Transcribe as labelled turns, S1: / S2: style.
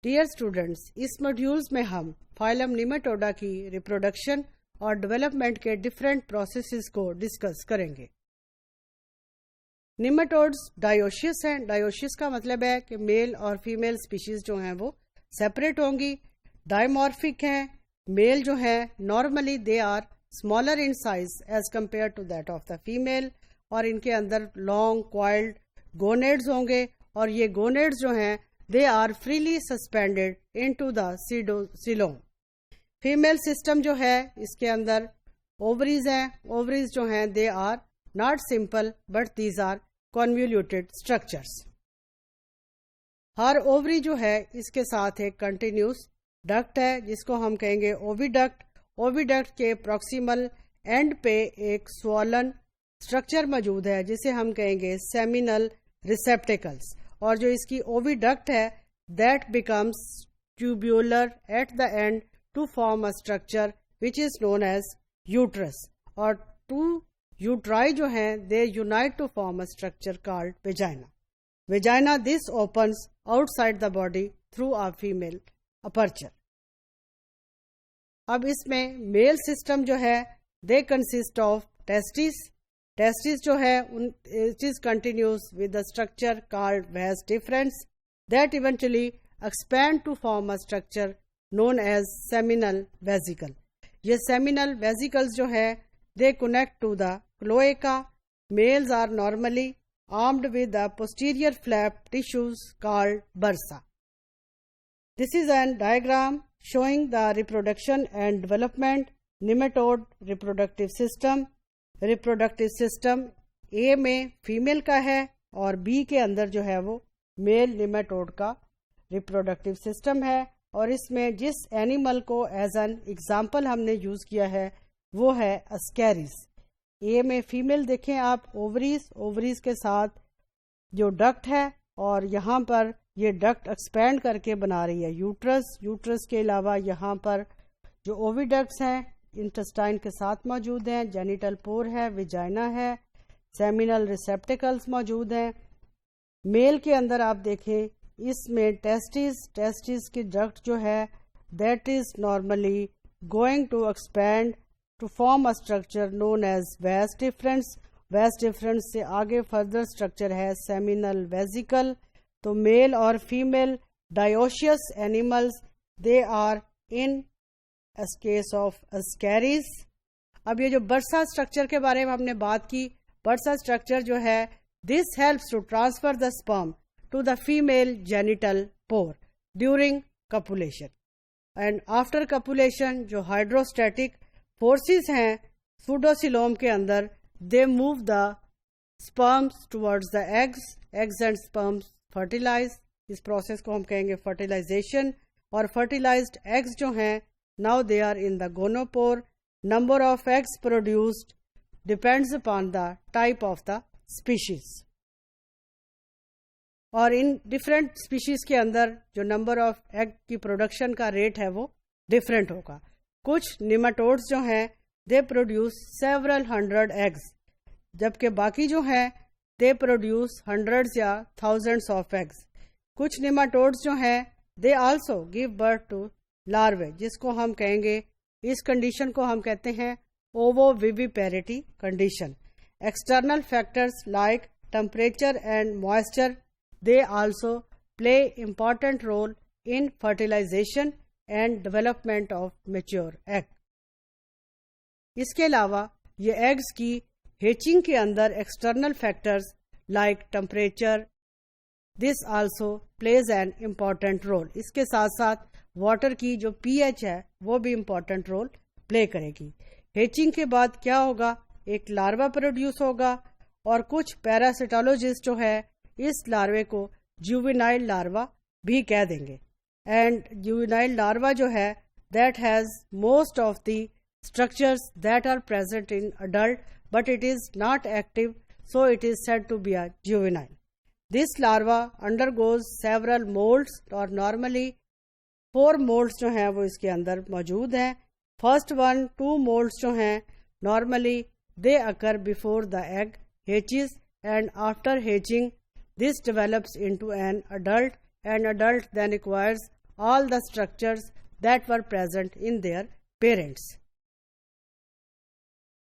S1: Dear students, اس موڈیولز میں ہم phylum نیماٹوڈا کی ریپروڈکشن اور ڈیولپمنٹ کے ڈفرینٹ پروسیسز کو ڈسکس کریں گے۔ نیماٹوڈز ڈائیوشیس ہیں۔ ڈائیوشیس کا مطلب ہے کہ میل اور فیمیل سپیشیز جو ہیں وہ سیپریٹ ہوں گی۔ ڈائیمورفک ہیں۔ میل جو ہیں normally they are smaller in size as compared to that of the female, اور ان کے اندر لانگ کوائلڈ گونیڈز ہوں گے، اور یہ گونیڈز جو ہیں they are freely suspended into the xylem۔ Female system جو ہے اس کے اندر اووریز ہیں۔ اووریز جو ہیں they are not simple but these are convoluted structures۔ ہر اووری جو ہے اس کے ساتھ ایک کنٹینیوس ڈکٹ ہے جس کو ہم کہیں گے اوویڈکٹ۔ اوویڈکٹ کے پروکسیمل اینڈ پہ ایک سوالن اسٹرکچر موجود ہے جسے ہم کہیں گے سیمینل ریسیپٹیکلس، اور جو اس کی اوویڈکٹ ہے that becomes tubular at the end to form a structure which is known as uterus, اور ٹو یوٹرائی جو ہیں they unite to form a structure called vagina. Vagina this opens outside the body through a female aperture. اب اس میں male system جو ہے they consist of testes. Testes جو ہے it is continuous with the structure called vas deferens that eventually expand to form a structure known as seminal vesicle۔ یہ seminal vesicles جو ہے they connect to the cloaca۔ Males are normally armed with the posterior flap tissues called bursa۔ This is a diagram showing the reproduction and development nematode reproductive system۔ Reproductive system A میں female کا ہے اور be کے اندر جو ہے وہ میل nematode کا ریپروڈکٹیو سسٹم ہے، اور اس میں جس اینیمل کو ایز این ایگزامپل ہم نے یوز کیا ہے وہ ہے اسکیریز۔ اے میں فیمیل دیکھیں آپ اووریز کے ساتھ جو ڈکٹ ہے، اور یہاں پر یہ ڈکٹ ایکسپینڈ کر کے بنا رہی ہے یوٹرس کے علاوہ یہاں پر جو اوویڈکٹس ہیں انٹسٹائن کے ساتھ موجود ہیں، جینیٹل پور ہے، ویجائنا ہے، سیمینل ریسیپٹیکلز موجود ہیں۔ میل کے اندر آپ دیکھیں اس میں ٹیسٹس کی ڈکٹ جو ہے that is normally going to expand to form a structure known as vas deferens. Vas deferens سے آگے فردر اسٹرکچر ہے سیمینل ویزیکل۔ تو میل اور female dioecious animals they are in case of Ascaris. اب یہ جو برسا اسٹرکچر کے بارے میں ہم نے بات کی، برسا اسٹرکچر جو ہے this helps to transfer the sperm to the female genital pore during copulation and after copulation. جو ہائیڈروسٹیٹک فورسز ہیں سوڈوسیلوم کے اندر they move the sperms towards the eggs and sperms fertilise. اس پروسیس کو ہم کہیں گے فرٹیلائزیشن، اور فرٹیلائزڈ ایگز جو ہیں now they are in the gonopore۔ Number of eggs produced depends upon the type of the species، اور ان different species کے اندر جو نمبر آف ایگ کی پروڈکشن کا ریٹ ہے وہ ڈفرینٹ ہوگا۔ کچھ نیماٹوڈز جو ہیں they produce several hundred eggs, جبکہ باقی جو ہیں دے پروڈیوس ہنڈریڈز یا تھاؤزینڈس آف ایگز۔ کچھ نیماٹوڈز جو ہیں they also give birth to larvae, جس کو ہم کہیں گے اس کنڈیشن کو ہم کہتے ہیں ovoviviparity condition. External factors like temperature and moisture they also play important role in fertilisation and development of mature egg. اس کے علاوہ یہ ایگز کی ہیچنگ کے اندر external factors like temperature this also plays an important role. اس کے ساتھ ساتھ واٹر کی جو پی ایچ ہے وہ بھی امپورٹنٹ رول پلے کرے گی۔ ہیچنگ کے بعد کیا ہوگا، ایک لاروا پروڈیوس ہوگا، اور کچھ پیراسیٹالوجسٹ جو ہے اس لاروے کو جووینائل لاروا بھی کہہ دیں گے۔ اینڈ جووینائل لاروا جو ہے that has most of the structures that are present in adult but it is not active, so it is said to be a juvenile. This larva undergoes several moults, اور نارملی 4 مولڈس جو ہیں وہ اس کے اندر موجود ہیں۔ فرسٹ 2 مولڈس جو ہیں normally they occur before the egg hatches and after hatching this develops into an adult and adult then acquires all the structures that were present in their parents.